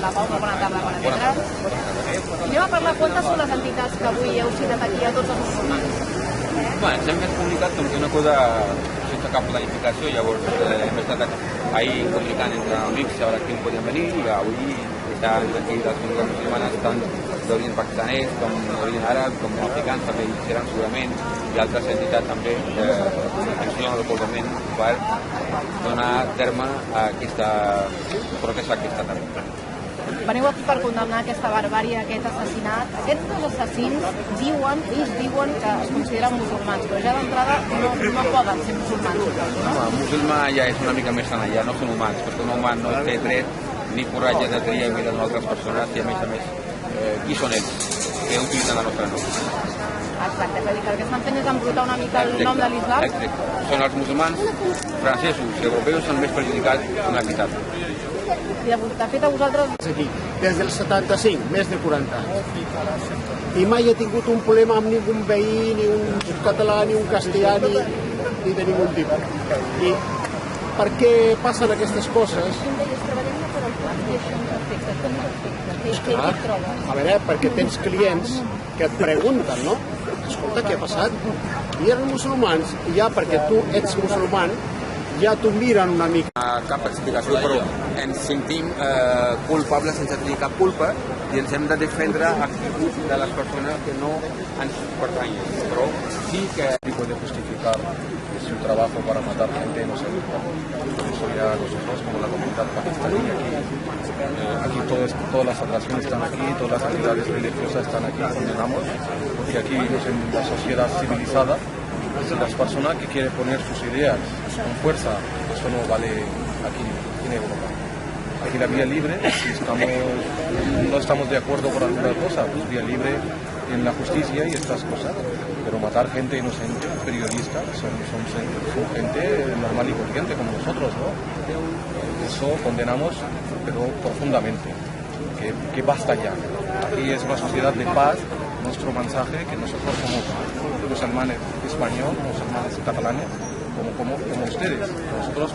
la Pau, bona tarda, bona tarda. Anem a parlar quantes són les entitats que avui heu citat aquí a tots els musulmans. Bueno, ens hem comunicat com que una cosa sense cap planificació, llavors hem estat ahir comunicant entre amics a veure quin podien venir i avui estan aquí les comunitats musulmanes, tant d'orient pakistanès com d'orient àrab, com africans també hi seran segurament, i altres entitats també ens donen recolzament per donar terme a aquesta protesta aquesta tarda. Veniu aquí per condemnar aquesta barbàrie, aquest assassinat. Aquests dos assassins diuen, ells diuen que es consideren musulmans, però ja d'entrada no poden ser musulmans. No, el musulmà ja és una mica més enllà, no són humans, perquè un humà no té dret ni coratge de triar vides d'altres persones i a més, qui són ells que utilitzen la nostra nom? Exacte, és a dir, que el que estan fent és embrutar una mica el nom de l'islam. Exacte, són els musulmans francesos i europeus són més perjudicats en la ciutat. De fet, a vosaltres... Aquí, des del 75, més de 40 anys. I mai he tingut un problema amb ningú veí, ni un català, ni un castellà, ni de ningú tipus. I per què passen aquestes coses? A veure, perquè tens clients que et pregunten, no? Escolta, què ha passat? I eren musulmans, i ja perquè tu ets musulman, ja t'ho miren una mica. Cap explicació, però ens sentim culpables sense tenir cap culpa i ens hem de defendre actituds de les persones que no ens pertanyen. Però sí que... puede justificar su trabajo para matar gente inocente. Por eso ya nosotros, como la comunidad pakistaní, aquí todas las atracciones están aquí, todas las actividades religiosas están aquí, condenamos, porque aquí vivimos en una sociedad civilizada. Las personas que quieren poner sus ideas con fuerza, eso no vale aquí en Europa. Aquí la vía libre, si no estamos de acuerdo con alguna cosa, pues vía libre en la justicia y estas cosas. Pero matar gente inocente, periodistas, son gente normal y corriente como nosotros, ¿no? Eso condenamos, pero profundamente, que basta ya. Aquí es una sociedad de paz. Nuestro mensaje que nosotros somos musulmanes españoles, musulmanes catalanes, como ustedes. Nosotros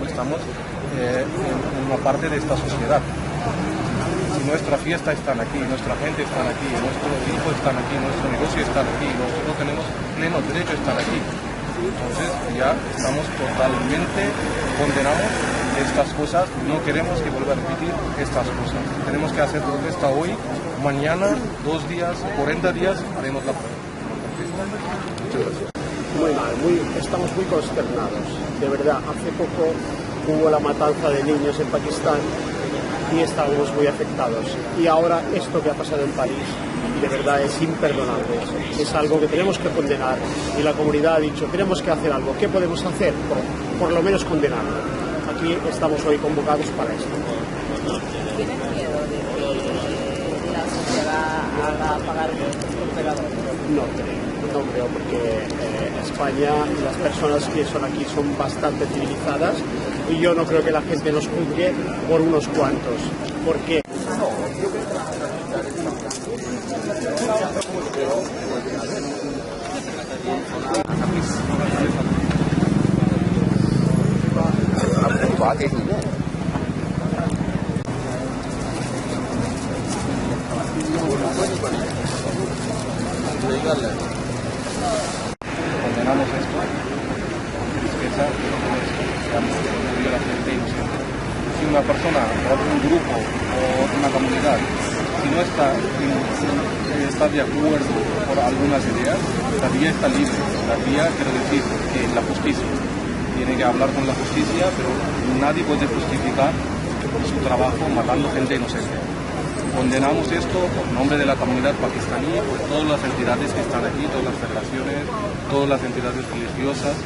estamos en una parte de esta sociedad. Si nuestra fiesta está aquí, nuestra gente está aquí, nuestros hijos están aquí, nuestro negocio está aquí, nosotros tenemos pleno derecho a estar aquí. Entonces ya estamos totalmente condenados de estas cosas, no queremos que vuelva a repetir estas cosas. Tenemos que hacer protesta hoy, mañana, 2 días, 40 días, haremos la protesta. Muy mal, estamos muy consternados. De verdad, hace poco hubo la matanza de niños en Pakistán y estábamos muy afectados. Y ahora esto que ha pasado en París, de verdad es imperdonable. Es algo que tenemos que condenar y la comunidad ha dicho, tenemos que hacer algo. ¿Qué podemos hacer? Por lo menos condenarlo. Aquí estamos hoy convocados para esto. ¿Tienes miedo de que la sociedad haga pagar estos operadores? No creo, porque España y las personas que son aquí son bastante civilizadas y yo no creo que la gente nos juzgue por unos cuantos. ¿Por qué? Condenamos esto, tristeza, la gente inocente. Si una persona o un grupo o una comunidad, si no está de acuerdo por algunas ideas, la vía está libre. La vía, quiero decir, que la justicia tiene que hablar con la justicia, pero nadie puede justificar su trabajo matando gente inocente. Condenamos esto por nombre de la comunidad pakistaní, por todas las entidades que están aquí, todas las federaciones, todas las entidades religiosas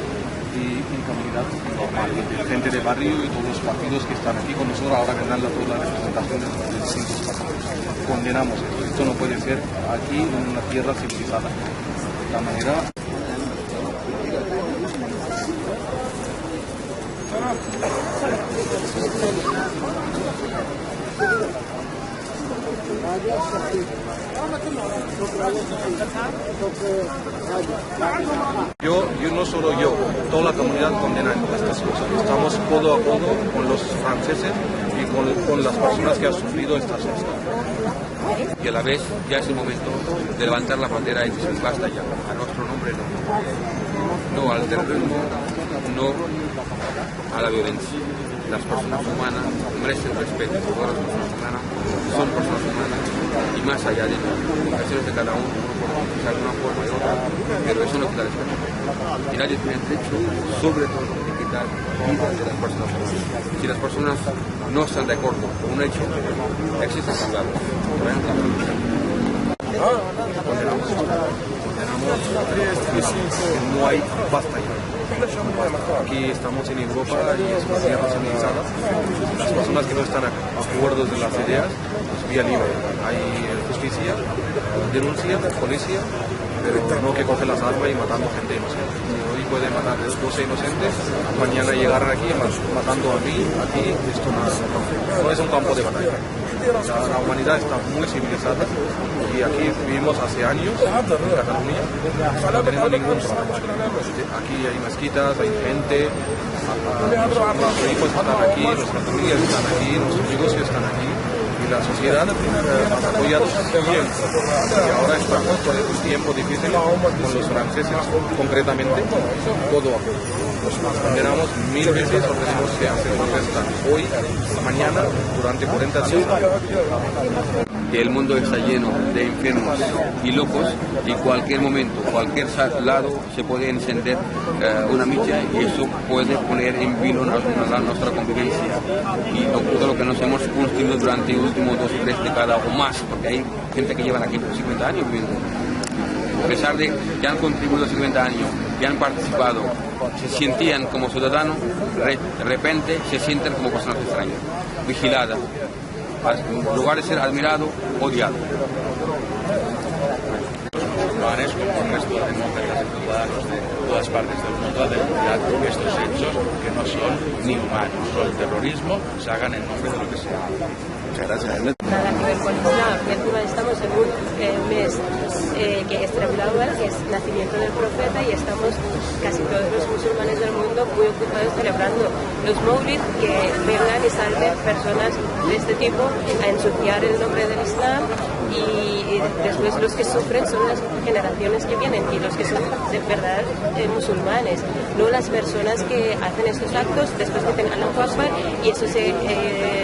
y comunidad normal, gente de barrio y todos los partidos que están aquí con nosotros, ahora que dan todas las representaciones de los distintos partidos. Condenamos esto. Esto no puede ser aquí en una tierra civilizada. De esta manera... Yo no solo toda la comunidad condena estas cosas. Estamos codo a codo con los franceses y con las personas que han sufrido estas cosas. Y a la vez ya es el momento de levantar la bandera y decir basta ya, a nuestro nombre no al terrorismo, no a la violencia. Las personas humanas merecen respeto, todas las personas humanas son personas humanas y más allá de las ocasiones de cada uno puede pensar de una forma y otra, pero eso no quita respeto. Y nadie tiene derecho, sobre todo, de quitar vidas de las personas humanas. Si las personas no están de acuerdo con un hecho, existen juzgados. Condenamos no hay basta ya. Aquí estamos en Europa y es una tierra civilizada. Las personas que no están a acuerdo de las ideas, pues vía libre. Hay justicia, denuncia, policía, pero no que coge las armas y matando gente inocente. Hoy puede matar 12 inocentes, mañana llegarán aquí matando a mí, aquí, esto no es un campo de batalla. La humanidad está muy civilizada y aquí vivimos hace años en Cataluña, no tenemos ningún problema. Aquí hay mezquitas, hay gente, nuestros hijos están aquí, nuestras familias están aquí, nuestros negocios están aquí y la sociedad nos ha apoyado bien. Y ahora estamos por un tiempo difícil con los franceses, concretamente, todo los condenamos 1000 veces, ofrecemos que hacer una fiesta hoy, mañana, durante 40 días. Que el mundo está lleno de enfermos y locos y cualquier momento, cualquier lado se puede encender una mecha y eso puede poner en vilo nuestra convivencia y todo lo que nos hemos construido durante los últimos 2 o 3 décadas o más, porque hay gente que llevan aquí por 50 años viviendo. A pesar de que han contribuido 50 años, que han participado, se sentían como ciudadanos, de repente se sienten como personas extrañas, vigiladas, en lugar de ser admirado, odiado. Con el resto de demócratas y ciudadanos de todas partes del mundo a denunciar estos hechos que no son ni humanos. El terrorismo se hagan en nombre de lo que sea. Muchas gracias. Nada que ver con Islam. Encima estamos en un mes que es Rabiul que es nacimiento del profeta, y estamos casi todos los musulmanes del mundo muy ocupados celebrando los Mawlid, que vengan y salven personas de este tipo a ensuciar el nombre del Islam, y después los que sufren son las generaciones que vienen y los que son de verdad musulmanes, no las personas que hacen estos actos después que tengan la Akbar y eso se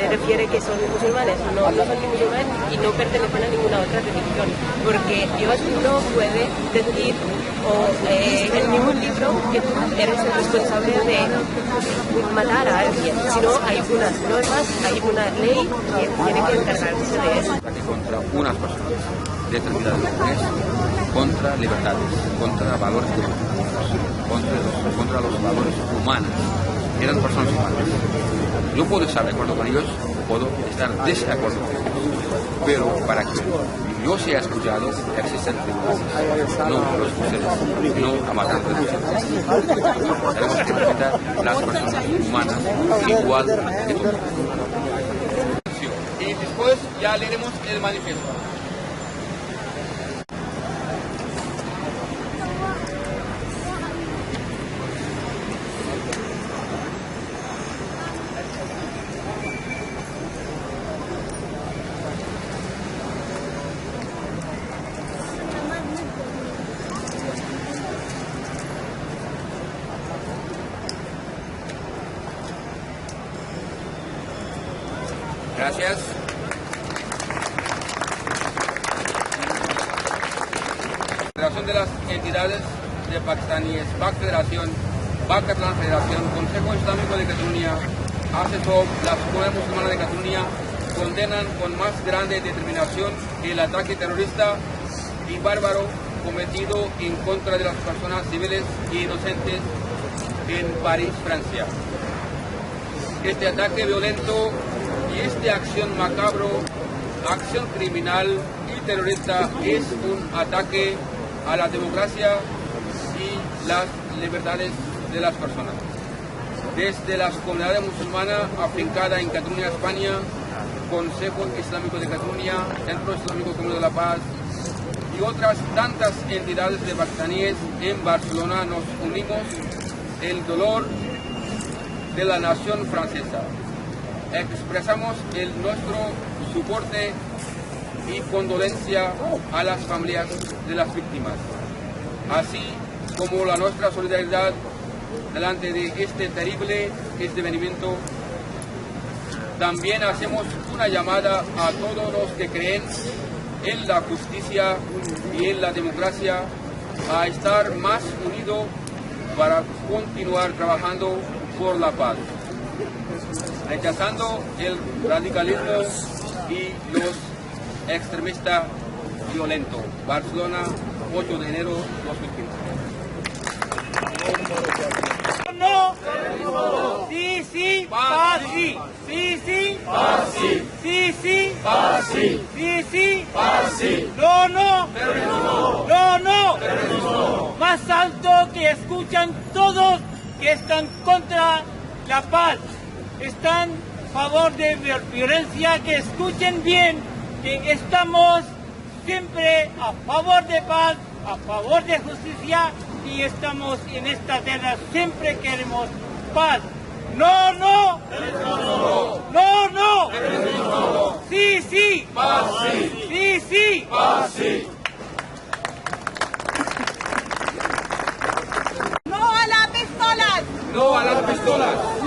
refiere que son musulmanes. No son ni musulmanes y no pertenecen a ninguna otra religión, porque Dios no puede decir en ningún libro que tú eres el responsable de matar a alguien, sino hay unas normas, hay una ley que tiene que encargarse de eso. Contra unas personas determinadas, contra libertades, contra valores democráticos, contra los valores humanos. Eran personas humanas. Yo puedo estar de acuerdo con ellos, puedo estar desacuerdo con ellos, pero para que yo sea escuchado, existen tribunales, no los jueces, no a matar a los jueces. Tenemos que respetar las personas humanas igual que todos. Y después ya leeremos el manifiesto. Gracias. Federación de las entidades de pakistaníes, PAC Federación, PAC Catalán Federación, Consejo Islámico de Cataluña, ASESOB, la Comunidad Musulmana de Cataluña condenan con más grande determinación el ataque terrorista y bárbaro cometido en contra de las personas civiles e inocentes en París, Francia. Este ataque violento y esta acción macabro, acción criminal y terrorista es un ataque a la democracia y las libertades de las personas. Desde la comunidad musulmana afincada en Cataluña, España, Consejo Islámico de Cataluña, Centro Islámico Común de la Paz y otras tantas entidades de pakistaníes en Barcelona nos unimos el dolor de la nación francesa. expresamos nuestro soporte y condolencia a las familias de las víctimas, así como la nuestra solidaridad delante de este terrible esdevenimiento. También hacemos una llamada a todos los que creen en la justicia y en la democracia a estar más unidos para continuar trabajando por la paz, rechazando el radicalismo y los extremistas violentos. Barcelona, 8 de enero 2015. No, sí, sí, paz, sí, sí, sí, paz, sí, sí, sí, paz, sí, sí, sí, paz, sí, no, no, no, no, más alto que escuchan todos que están contra la paz, están a favor de violencia, que escuchen bien que estamos siempre a favor de paz, a favor de justicia, y estamos en esta tierra, siempre queremos paz. No, no, no, no, sí, sí, paz, sí, sí, sí, paz, sí. No a las pistolas. No a las pistolas.